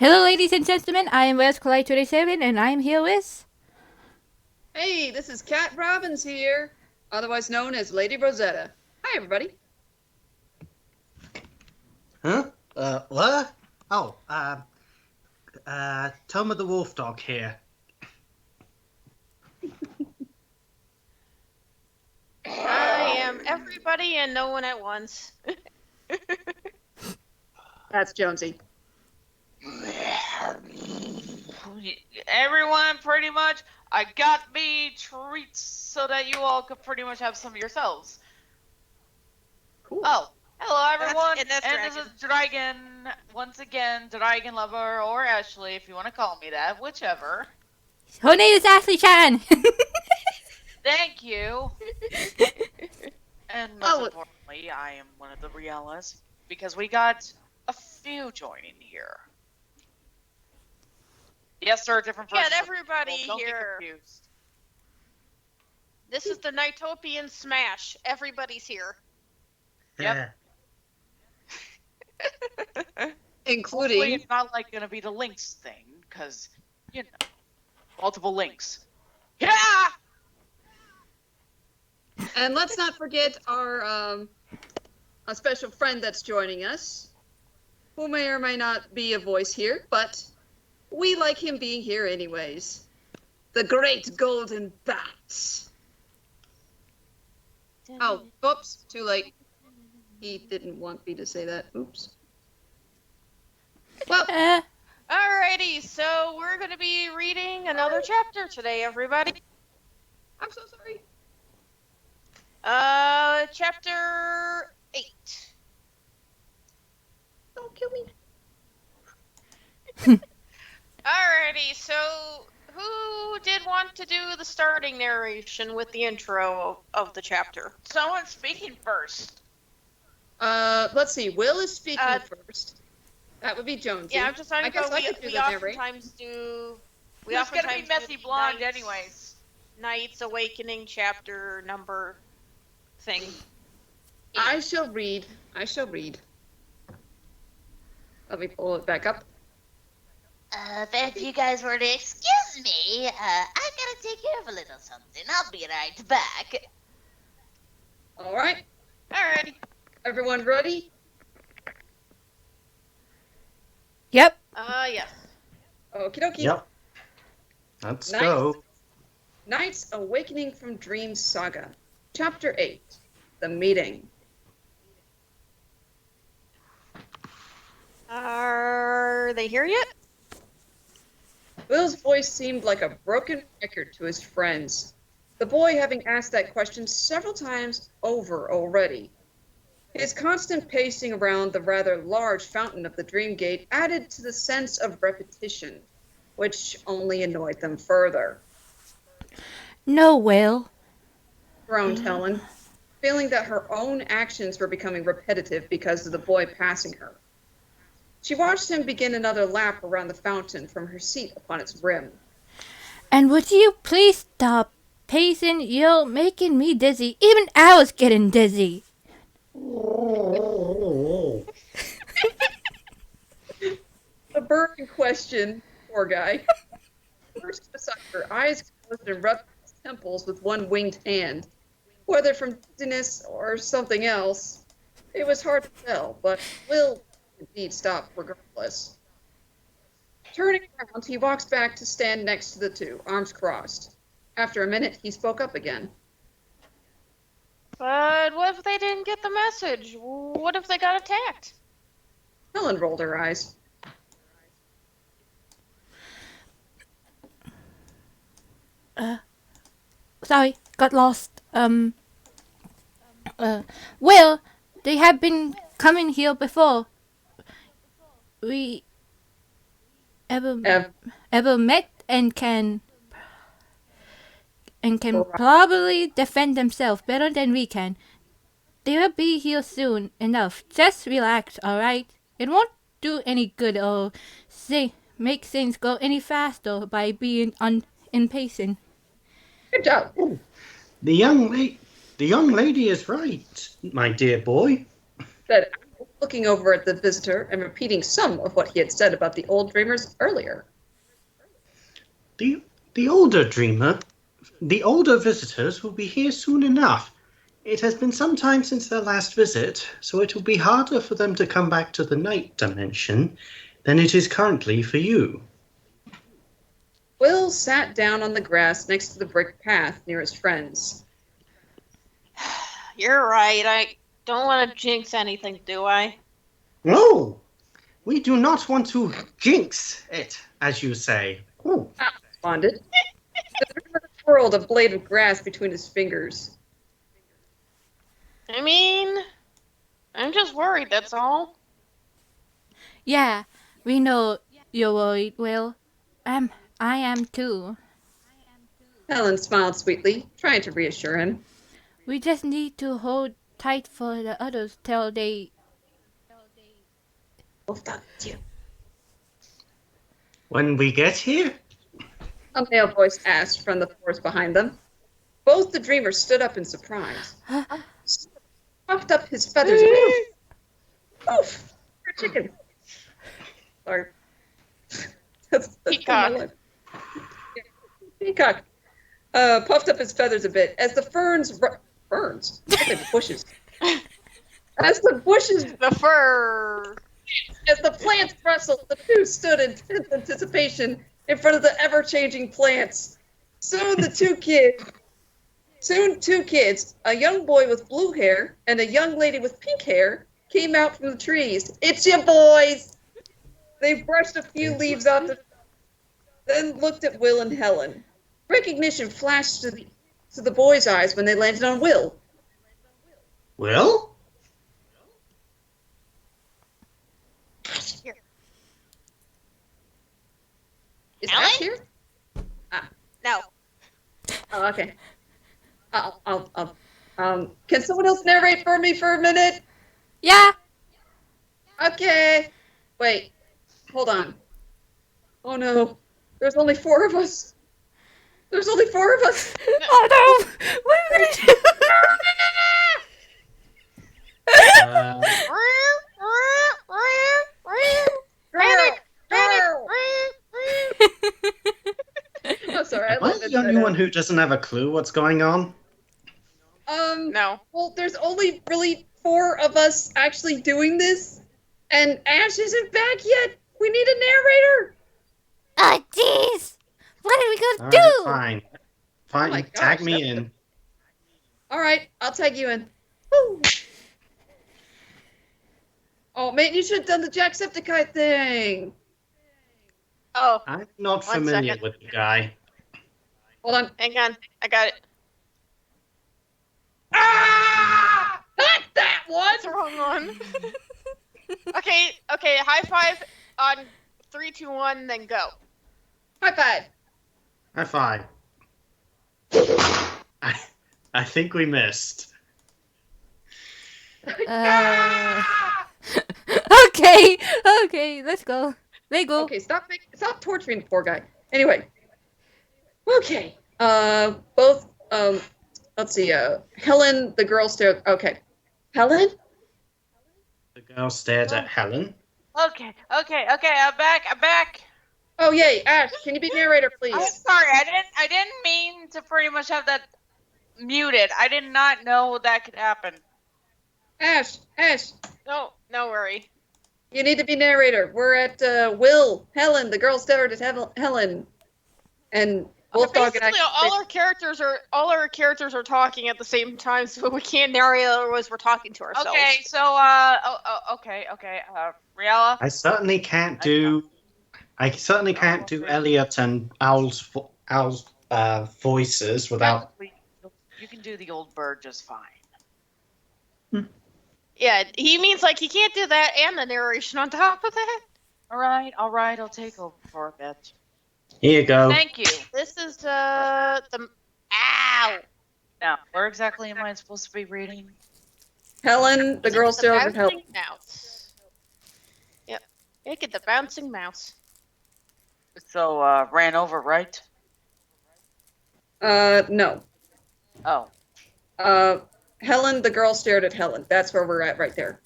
Hello, ladies and gentlemen. I am West Collide 27, and I'm here with. Hey, this is Kat Robbins here, otherwise known as Lady Rosetta. Hi, everybody. Huh? What? Oh, Toma the Wolf Dog here. I am everybody and no one at once. That's Jonesy. Everyone, pretty much. I got me treats so that you all could pretty much have some of yourselves. Cool. Oh, hello everyone, that's this is Dragon, once again, Dragon Lover, or Ashley, if you want to call me that, whichever. Her name is Ashley Chan. Thank you. And most importantly, I am one of the Riellas, because we got a few joining here. Yes, there are different Yeah, versions. everybody Don't here. Get confused. This is the NiGHTS Smash. Everybody's here. Yep. Including. Hopefully it's not like gonna be the links thing, because, you know, multiple links. Yeah! And let's not forget our a special friend that's joining us, who may or may not be a voice here, but we like him being here anyways. The Great Golden Bat. Oh, oops, too late. He didn't want me to say that. Oops. Well, Alrighty, so we're going to be reading another chapter today, everybody. I'm so sorry. Chapter 8. Don't kill me. Alrighty, so who did want to do the starting narration with the intro of the chapter? Someone speaking first. Let's see. Will is speaking first. That would be Jonesy. Yeah, I'm just trying to go. We oftentimes do. It's gonna be Messy Blonde, anyways. NiGHTS Awakening chapter number thing. I shall read. Let me pull it back up. If you guys were to excuse me, I gotta take care of a little something. I'll be right back. All right. Alrighty. Everyone ready? Yep. Yes. Okie dokie. Yep. Let's go. NiGHTS Awakening from Dreams Saga, Chapter 8, The Meeting. Are they here yet? Will's voice seemed like a broken record to his friends, the boy having asked that question several times over already. His constant pacing around the rather large fountain of the Dream Gate added to the sense of repetition, which only annoyed them further. No, Will. Groaned Helen, feeling that her own actions were becoming repetitive because of the boy passing her. She watched him begin another lap around the fountain from her seat upon its rim. And would you please stop pacing? You're making me dizzy. Even I was getting dizzy. The bird in question, poor guy, perched beside her, eyes closed and rubbed his temples with one winged hand. Whether from dizziness or something else, it was hard to tell, but Will indeed stopped regardless. Turning around, he walks back to stand next to the two, arms crossed. After a minute, he spoke up again. But what if they didn't get the message? What if they got attacked? Helen rolled her eyes. Sorry, got lost. Will, they have been coming here before. We ever met and can probably defend themselves better than we can. They will be here soon enough. Just relax, alright? It won't do any good or make things go any faster by being impatient. Good job. Oh, the young lady is right, my dear boy. Said, looking over at the visitor and repeating some of what he had said about the old dreamers earlier. The older dreamer, the older visitors will be here soon enough. It has been some time since their last visit, so it will be harder for them to come back to the night dimension than it is currently for you. Will sat down on the grass next to the brick path near his friends. You're right. I don't want to jinx anything, do I? No, we do not want to jinx it, as you say. Ooh. Responded. The dreamer twirled a blade of grass between his fingers. I mean, I'm just worried, that's all. Yeah, we know you're worried, Will. I am too. Helen smiled sweetly, trying to reassure him. We just need to hold tight for the others till they. Wolfdog, it's you. When we get here? A male voice asked from the forest behind them. Both the dreamers stood up in surprise. Puffed up his feathers. Oof! You're a chicken. Sorry. That's Peacock. Peacock. Puffed up his feathers a bit as the ferns. I think bushes. As the bushes. The fur. As the plants rustled, the two stood in tense anticipation in front of the ever-changing plants. Soon two kids, a young boy with blue hair and a young lady with pink hair, came out from the trees. It's your boys! They brushed a few leaves off then looked at Will and Helen. Recognition flashed to the boys' eyes when they landed on Will. Will? Is Helen? Ash here? No. Oh, okay. Can someone else narrate for me for a minute? Yeah! Okay. Wait. Hold on. Oh no. There's only 4 of us. There's only 4 of us. Oh no! What are we gonna Oh, sorry. Am I the only one who doesn't have a clue what's going on? No. Well, there's only really 4 of us actually doing this, and Ash isn't back yet. We need a narrator. Oh jeez! What are we gonna All do? right, fine. Fine, Oh my gosh, tag me that's in. All right, I'll tag you in. Woo. Oh man, you should have done the Jacksepticeye thing. Oh, I'm not One familiar second. with the guy. Hold on. hang on. I got it. Ah! Not that one. That's the wrong one. Okay, high five on 3, 2, 1, then go. High five. High five. I think we missed. Okay, let's go. They go. Okay, stop torturing the poor guy. Anyway. Okay. Both let's see, Helen, the girl stared. Okay. Helen? The girl stared at Helen. Okay, I'm back. Oh yay, Ash, can you be narrator, please? I'm sorry, I didn't mean to pretty much have that muted. I did not know that could happen. Ash, No worry. you need to be narrator. We're at Will, Helen, the girl stared at Helen. And Wolfdog and Basically, all our characters are talking at the same time, so we can't narrate, otherwise we're talking to ourselves. Okay, so Riella. I certainly can't do Elliot and Owl's voices without. You can do the old bird just fine. Yeah, he means like he can't do that and the narration on top of that. All right, I'll take over for a bit. Here you go. Thank you. This is the ow. Now, where exactly am I supposed to be reading? Helen, the girl stared at Helen. Bouncing mouse. Yep. Look at the bouncing mouse. So, ran over, right? No. Oh, Helen, the girl stared at Helen. That's where we're at right there.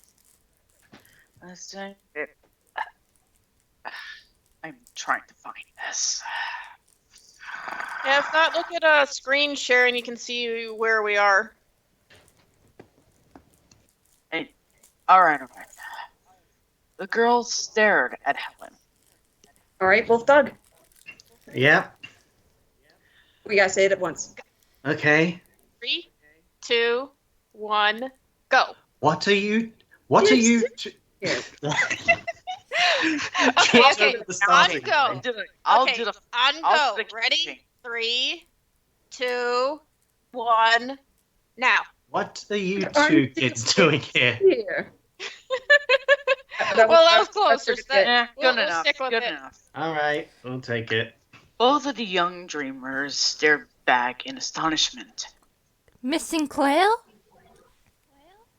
I'm trying to find this. Yeah, if not, look at a screen share and you can see where we are. Hey, all right. The girl stared at Helen. All right, Wolf Dog. Yep. We gotta say it at once. Okay. 3, 2, 1, go. What are you? What are you? Yeah. Okay. The starting go. line. I'll Okay, do the. on I'll go. do the Ready? kicking. 3, 2, 1, now. What are you Are two you kids doing here? Here. Well, that was closer. That's pretty good. We'll stick with Good it. enough. All right, we'll take it. Both of the young dreamers stared back in astonishment. Miss Sinclair?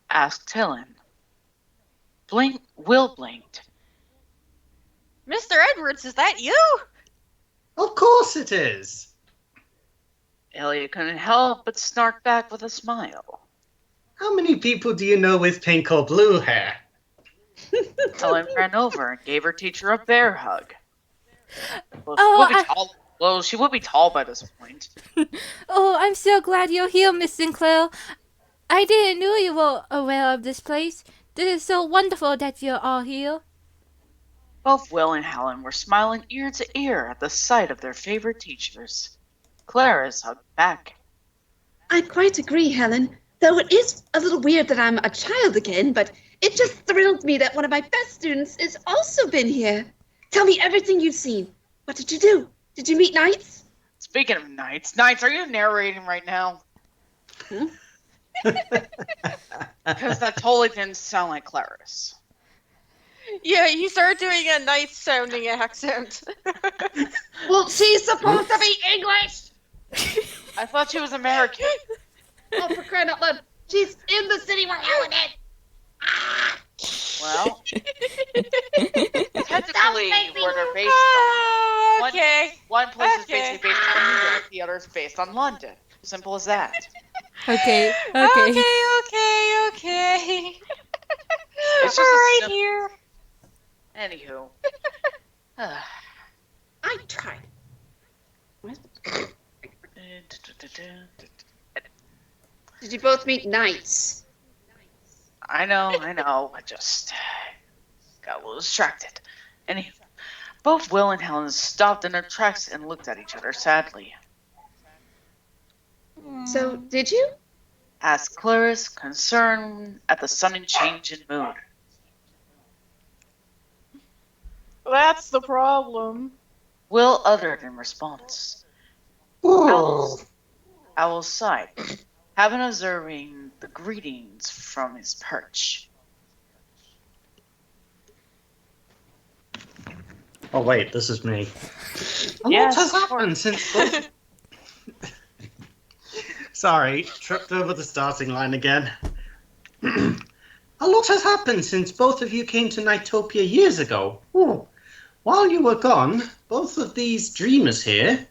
Asked Helen. Will blinked. Mr. Edwards, is that you? Of course it is. Elliot couldn't help but snark back with a smile. How many people do you know with pink or blue hair? Helen ran over and gave her teacher a bear hug. Well, she would be tall by this point. Oh, I'm so glad you're here, Miss Sinclair. I didn't know you were aware of this place. This is so wonderful that you're all here. Both Will and Helen were smiling ear to ear at the sight of their favorite teachers. Clarice hugged back. I quite agree, Helen. Though it is a little weird that I'm a child again, but it just thrilled me that one of my best students has also been here. Tell me everything you've seen. What did you do? Did you meet Knights? Speaking of Knights, are you narrating right now? Because that totally didn't sound like Clarice. Yeah, you started doing a nice sounding accent. Well, she's supposed to be English. I thought she was American. Oh, for crying out loud. She's in the city where Helen is. Well, technically, make me- where they're based on. Okay. One place is Okay. basically based on New York, the other is based on London. Simple as that. Okay. Okay. It's just right a simple. here. Anywho. I tried. Did you both meet Knights? I know. I just got a little distracted. Anywho, both Will and Helen stopped in their tracks and looked at each other sadly. So, did you? Asked Clarice, concerned at the sudden change in mood. That's the problem. Will uttered in response. Oh. Owl sighed, having observing the greetings from his perch. Oh wait, this is me. A Yes, lot has of course. happened since both... Sorry, tripped over the starting line again. A lot has happened since both of you came to Nightopia years ago. Ooh. While you were gone, both of these dreamers here...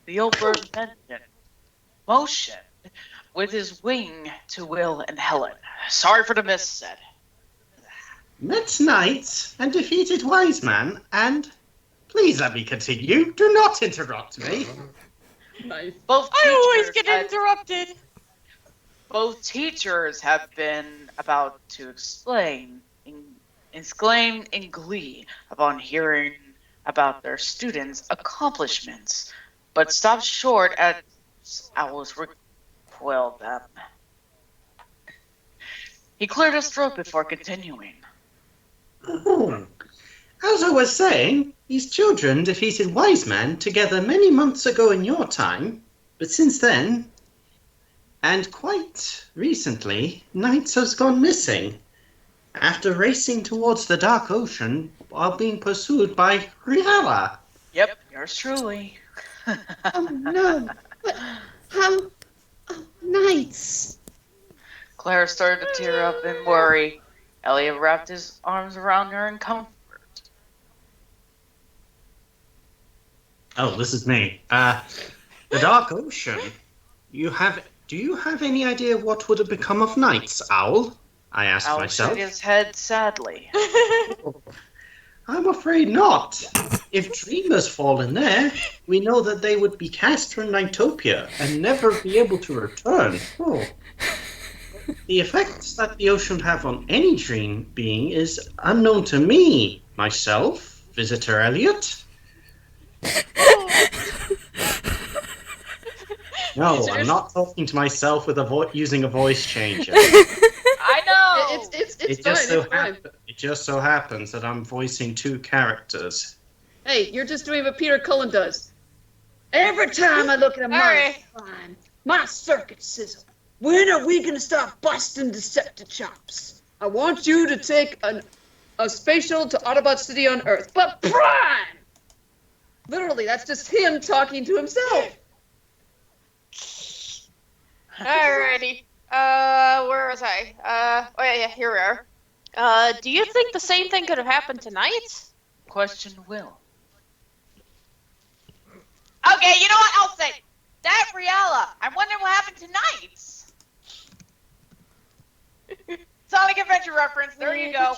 The old bird mentioned, motioned with his wing to Will and Helen. Sorry for the miss, said. met knights and defeated wise man, and... Please let me continue. Do not interrupt me. Nice. I always get interrupted. Both teachers have been about to exclaim in glee upon hearing about their students' accomplishments, but stopped short at Owl's recoil them. He cleared his throat before continuing. Oh. As I was saying, these children defeated wise man together many months ago in your time, but since then, and quite recently, Knights has gone missing after racing towards the dark ocean while being pursued by Rihala. Yep, yours truly. Oh no! But how? Oh, Knights! Claire started to tear up in worry. Elliot wrapped his arms around her in comfort. Oh, this is me. The dark ocean. Do you have any idea what would have become of Knights, Owl? I asked Al myself. shook his head sadly. I'm afraid not. If dreamers fall in there, we know that they would be cast from NiGHTopia and never be able to return. Oh. The effects that the ocean have on any dream being is unknown to me, myself, Visitor Elliot. No, I'm not talking to myself with using a voice changer. I know. It's It fine. just so It's fine. it just so happens that I'm voicing two characters. Hey, you're just doing what Peter Cullen does. Every time I look at a Alright. line, my circuit sizzle. When are we gonna start busting Deceptichops? I want you to take a spatial to Autobot City on Earth, but Prime! Literally, that's just him talking to himself. Alrighty. Where was I? Oh yeah, here we are. Do you think the same thing could have happened tonight? Question will. Okay, you know what? I'll say that Riala. I wonder what happened tonight. Sonic Adventure reference. There you go.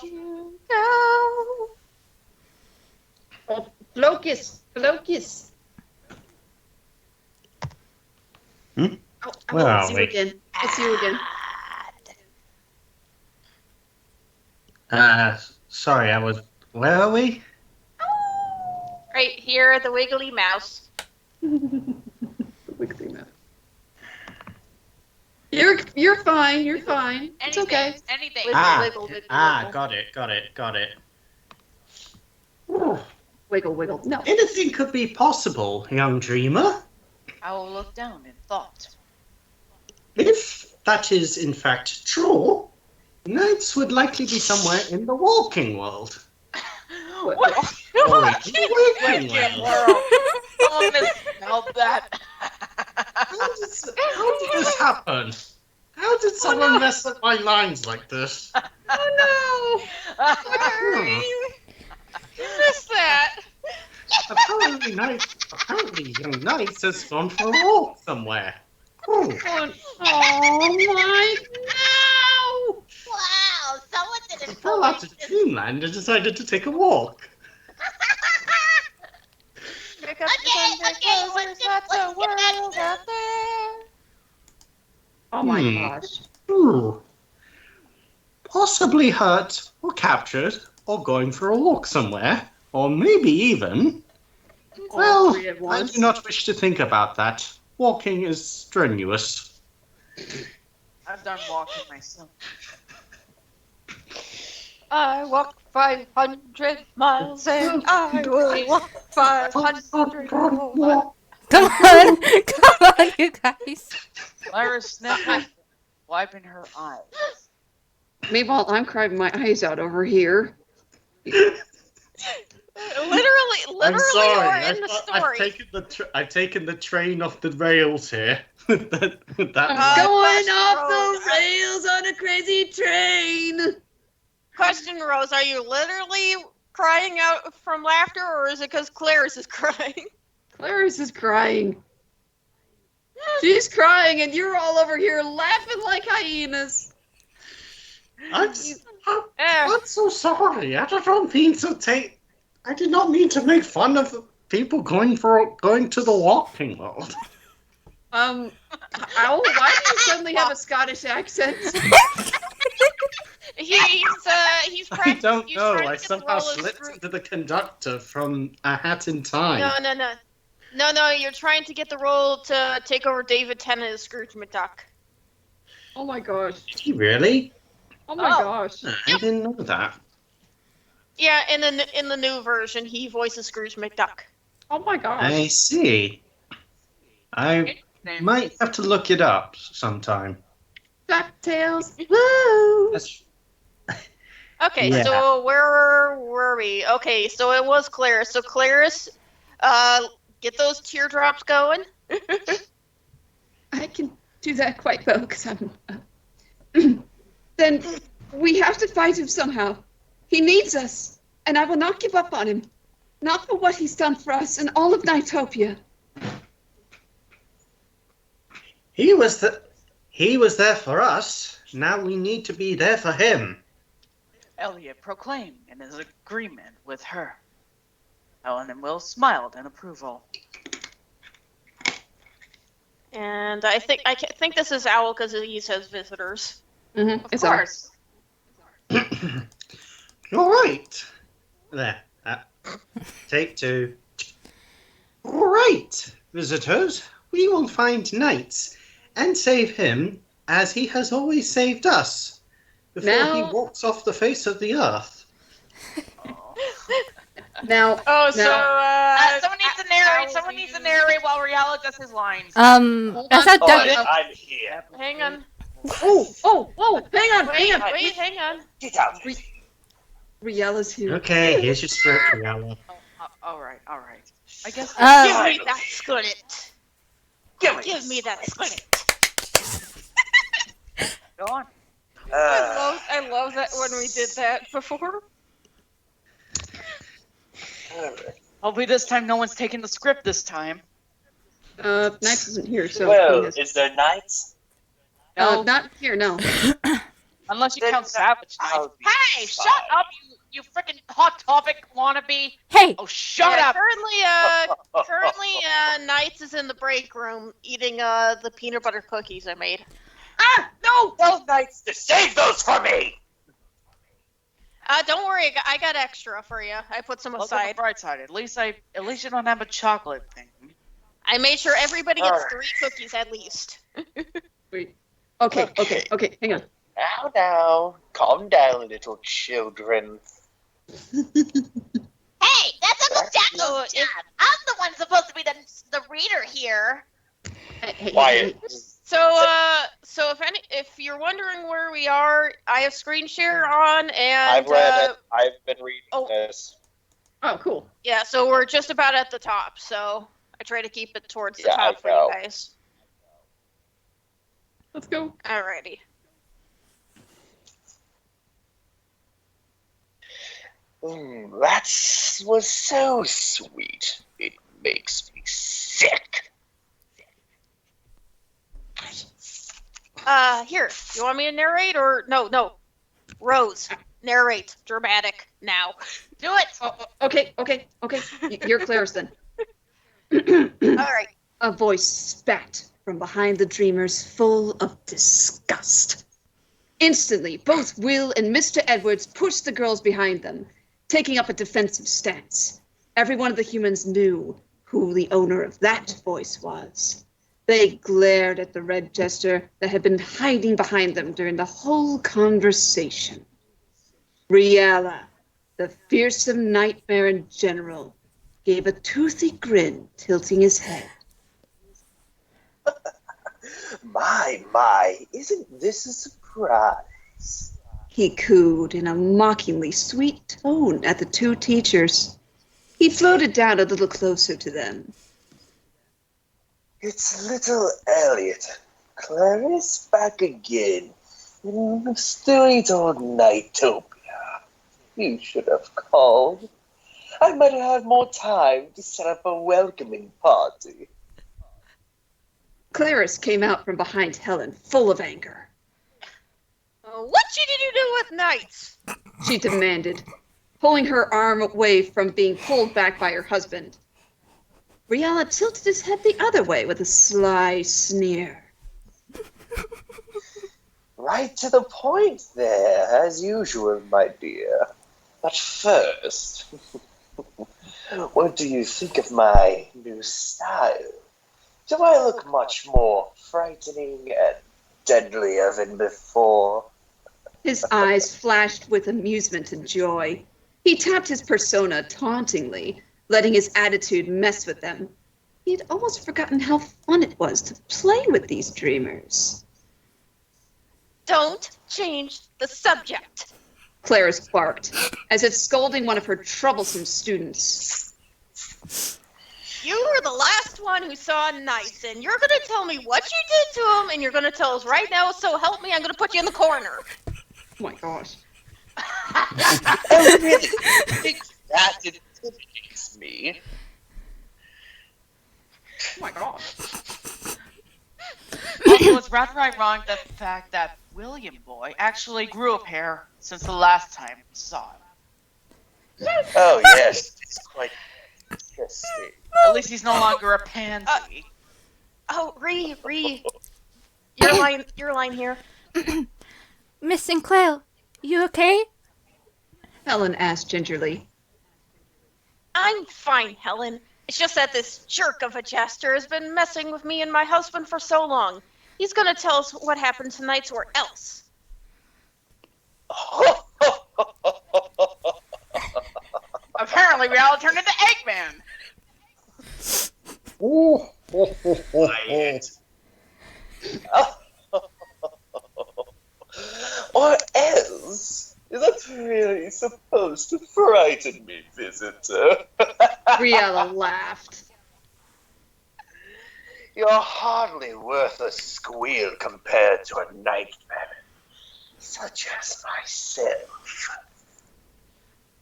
Oh, Locus. Hmm? I Where won't are see we? you again. I'll see you again. Sorry, where are we? Right here, the wiggly mouse. Wiggly mouth. You're fine. You're fine. It's okay. Anything. Wiggle, wiggle. Got it. Wiggle. No. Anything could be possible, young dreamer. Owl looked down in thought. If that is in fact true, knights would likely be somewhere in the walking world. What? Or in the waking world. Someone misspelled that. How did this happen? How did someone mess up my lines like this? Oh You missed that. Apparently young knights has gone for a walk somewhere. Oh, no! Oh my! Ow! Wow, someone did I it. fell out of dreamland and decided to take a walk. Pick up Okay, the thunder, okay, 'cause let's there's get- lots let's of get back world to- out there. Oh my Hmm. gosh! Ooh. Possibly hurt or captured or going for a walk somewhere. Or maybe even... All Well, three at I once. do not wish to think about that. Walking is strenuous. I've done walking myself. I walk 500 miles and I will walk 500 more. Come on, you guys. Lyra sniffled, wiping her eyes. Meanwhile, I'm crying my eyes out over here. Literally, I'm or sorry. in the story. I've taken the train off the rails here. with that Going question, off Rose. the rails on a crazy train. Question, Rose, are you literally crying out from laughter, or is it because Clarice is crying? Clarice is crying. She's crying, and you're all over here laughing like hyenas. I'm Eh, so sorry. I don't mean to take. I did not mean to make fun of the people going to the walking world. Owl, why do you suddenly have a Scottish accent? he's I practicing. don't he's know. trying to I get the somehow role of slipped Scrooge. into the conductor from A Hat in Time. No, you're trying to get the role to take over David Tennant as Scrooge McDuck. Oh my gosh. Did he really? Oh my gosh. I didn't know that. Yeah, in the new version, he voices Scrooge McDuck. Oh my gosh. I see. I might have to look it up sometime. DuckTales. Woo! That's Okay, Yeah. so where were we? Okay, so it was Clarice. So Clarice, get those teardrops going. I can do that quite well because I'm. Then we have to fight him somehow. He needs us, and I will not give up on him. Not for what he's done for us and all of NiGHTopia. He was the He was there for us. Now we need to be there for him. Elliot proclaimed in his agreement with her. Helen and Will smiled in approval. And I think this is Owl because he says visitors. Mm-hmm. Of course. All right. There. Take 2. All right, visitors. We will find Knights and save him as he has always saved us before he Now- walks off the face of the earth. Now, Oh, so Someone needs to narrate. Someone needs to narrate while Riala does his lines. Hold I on. thought Hold that. on. I'm here. hang on. Whoa, hang on. Wait, hang on. Get out. Riella's here. Okay, here's your script, Riala. All right. I guess. Give me Finally. that squillet. Give me that squillet. Go on. I love that when we did that before. Hopefully this time no one's taking the script this time. Knights isn't here, so Well, he has- is there knights? No, not here. No. unless you Then count Savage Knight. I'll be Hey, fine. shut up, you freaking Hot Topic wannabe! Hey, Oh, shut Yeah, up! Currently, Knights is in the break room eating the peanut butter cookies I made. No, those knights to save those for me. Don't worry, I got extra for you. I put some Look on the aside. bright side. At least you don't have a chocolate thing. I made sure everybody gets Alright. 3 cookies at least. Wait. Okay. Hang on. Now, calm down, little children. Hey, that's Uncle So Jacko's job. I'm the one supposed to be the reader here. Hey. Quiet. So if you're wondering where we are, I have screen share on, and I've read it. I've been reading oh. this. Oh, cool. yeah, so we're just about at the top. So I try to keep it towards the Yeah, I top for know. you guys. Let's go. Alrighty. That was so sweet. It makes me sick. Here. You want me to narrate or no? Rose, narrate. Dramatic now. Do it. Okay. You're Claire's then. All right. A voice spat from behind the dreamers, full of disgust. Instantly, both Will and Mr. Edwards pushed the girls behind them, taking up a defensive stance. Every one of the humans knew who the owner of that voice was. They glared at the red jester that had been hiding behind them during the whole conversation. Riala, the fearsome nightmare in general, gave a toothy grin, tilting his head. My, isn't this a surprise? He cooed in a mockingly sweet tone at the 2 teachers. He floated down a little closer to them. It's little Elliot. Clarice back again. Sweet old Nightopia. You should have called. I might have had more time to set up a welcoming party. Clarice came out from behind Helen, full of anger. What did you do with Knights? She demanded, pulling her arm away from being pulled back by her husband. Riala tilted his head the other way with a sly sneer. Right to the point there, as usual, my dear. But first, what do you think of my new style? Do I look much more frightening and deadlier than before? His eyes flashed with amusement and joy. He tapped his persona tauntingly, letting his attitude mess with them. He had almost forgotten how fun it was to play with these dreamers. Don't change the subject. Clarice barked, as if scolding one of her troublesome students. You were the last one who saw Knights, and you're gonna tell me what you did to him, and you're gonna tell us right now, so help me, I'm gonna put you in the corner. Oh my gosh. Oh, really? Think that intimidates me? Oh my gosh. Also, it's rather ironic that the fact that William boy actually grew a pair since the last time we saw him. Oh, yes, it's quite interesting. At least he's no longer a pansy. Oh, Ree, your line here. Miss Sinclair, you okay? Helen asked gingerly. I'm fine, Helen. It's just that this jerk of a jester has been messing with me and my husband for so long. He's gonna tell us what happened tonight or else. Apparently, we all turned into Eggman. Quiet. Or else, that's really supposed to frighten me, visitor. Riella laughed. You're hardly worth a squeal compared to a nightmare, such as myself.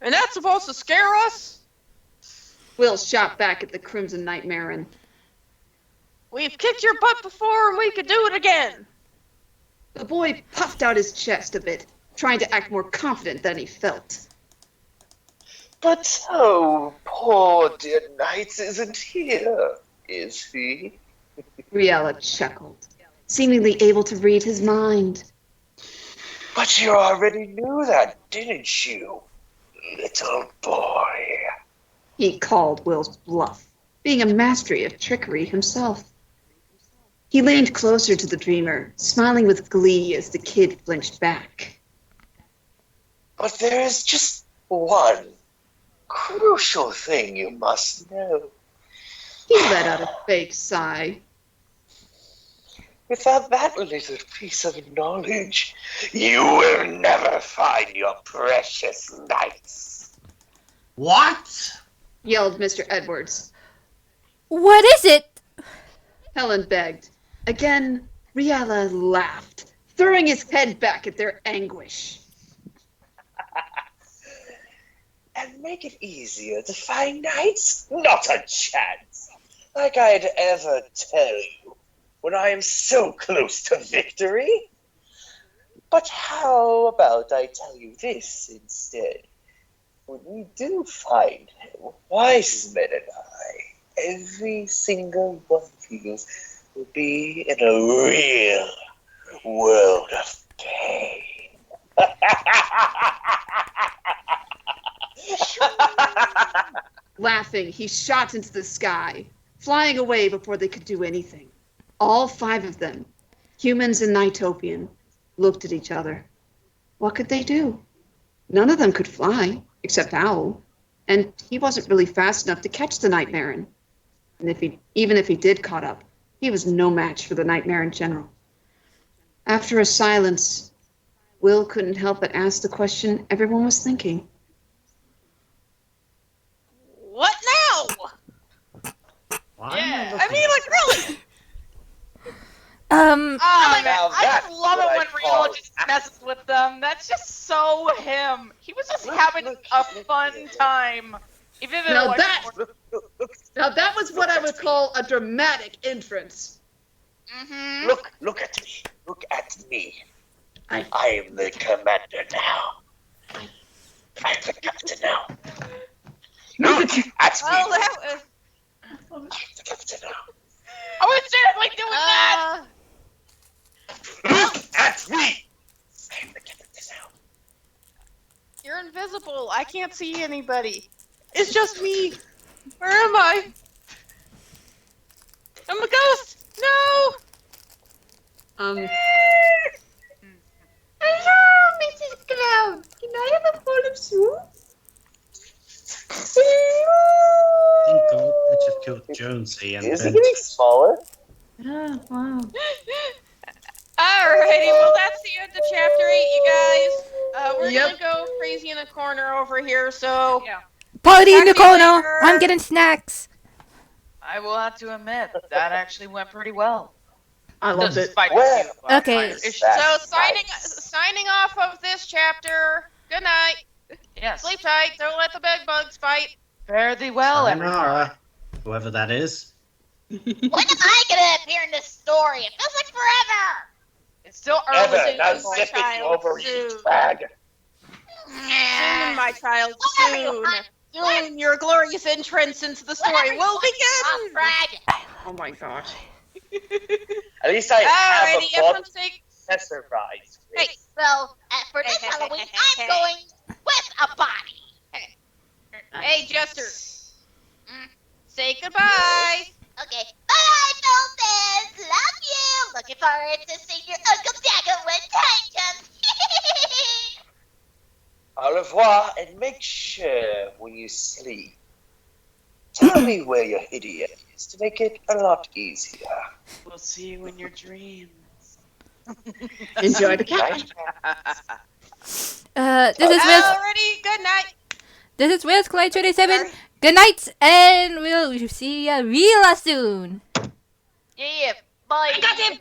And that's supposed to scare us? Will shot back at the Crimson Nightmare. We've kicked your butt before and we could do it again. The boy puffed out his chest a bit, trying to act more confident than he felt. But oh, poor dear Knights isn't here, is he? Riella chuckled, seemingly able to read his mind. But you already knew that, didn't you, little boy? He called Will's bluff, being a mastery of trickery himself. He leaned closer to the dreamer, smiling with glee as the kid flinched back. But there is just one crucial thing you must know. He let out a fake sigh. Without that little piece of knowledge, you will never find your precious knights. What? Yelled Mr. Edwards. What is it? Helen begged. Again, Riella laughed, throwing his head back at their anguish. And make it easier to find knights? Not a chance. Like I'd ever tell you when I am so close to victory. But how about I tell you this instead? When we do find him, wise men and I, every single one of you will be in a real world of pain. Laughing, he shot into the sky, flying away before they could do anything. All 5 of them, humans and Nightopian, looked at each other. What could they do? None of them could fly, except Owl, and he wasn't really fast enough to catch the Nightmare. And even if he did caught up, he was no match for the Nightmare in general. After a silence, Will couldn't help but ask the question everyone was thinking. What now? Why Yeah, am I mean, like, really? Oh, Now man, I that's just love what it I when call Riel just messes with them. That's just so him. He was just having a fun time. Even if it Now was that was what I would call a dramatic entrance. Mm-hmm. Look at me. Look at me. I- I am the commander now. I'm the captain now. Look at me. Well, that was... I'm the captain now. I was seriously doing that. Look at me. I'm the captain now. You're invisible. I can't see anybody. It's just me. Where am I? I'm a ghost. No. Hello, Mrs. Cloud. Can I have a bowl of soup? Thank God I just killed Jonesy and Is it then getting smaller? Oh, wow. Alrighty, well that's the end of chapter 8, you guys. We're Yep. gonna go crazy in a corner over here, so Yeah. Party in the Talk to you corner. later. I'm getting snacks. I will have to admit that actually went pretty well. I loved it. Despite Well, a few, Okay. minor issues. so That's signing off of this chapter. Good night. Yes. Sleep tight. Don't let the bed bugs bite. Fare thee well, everyone. Sayonara, whoever that is. When am I gonna appear in this story? It feels like forever. It's still Ever, early, now my zip it, you child. overeat Soon. rag. Soon, my child. Whatever you Soon. want. Soon, your glorious entrance into the story Whatever you will want, soft begin. dragon. Oh my gosh. At least I have Alrighty, a everyone body take. accessorized. Hey. So, for this Halloween, I'm going with a body. Hey, Jester. Mm. Say goodbye. Okay. Bye, Dolphins. Love you. Looking forward to seeing your Uncle Dagger when time comes. Au revoir, and make sure when you sleep, tell me where your idiot is to make it a lot easier. We'll see you in your dreams. Enjoy the cat. This is Wiz. Alrighty, good night. This is Wiz Clay 27. Good night, and we'll see ya real soon. Yeah, bye. I got him.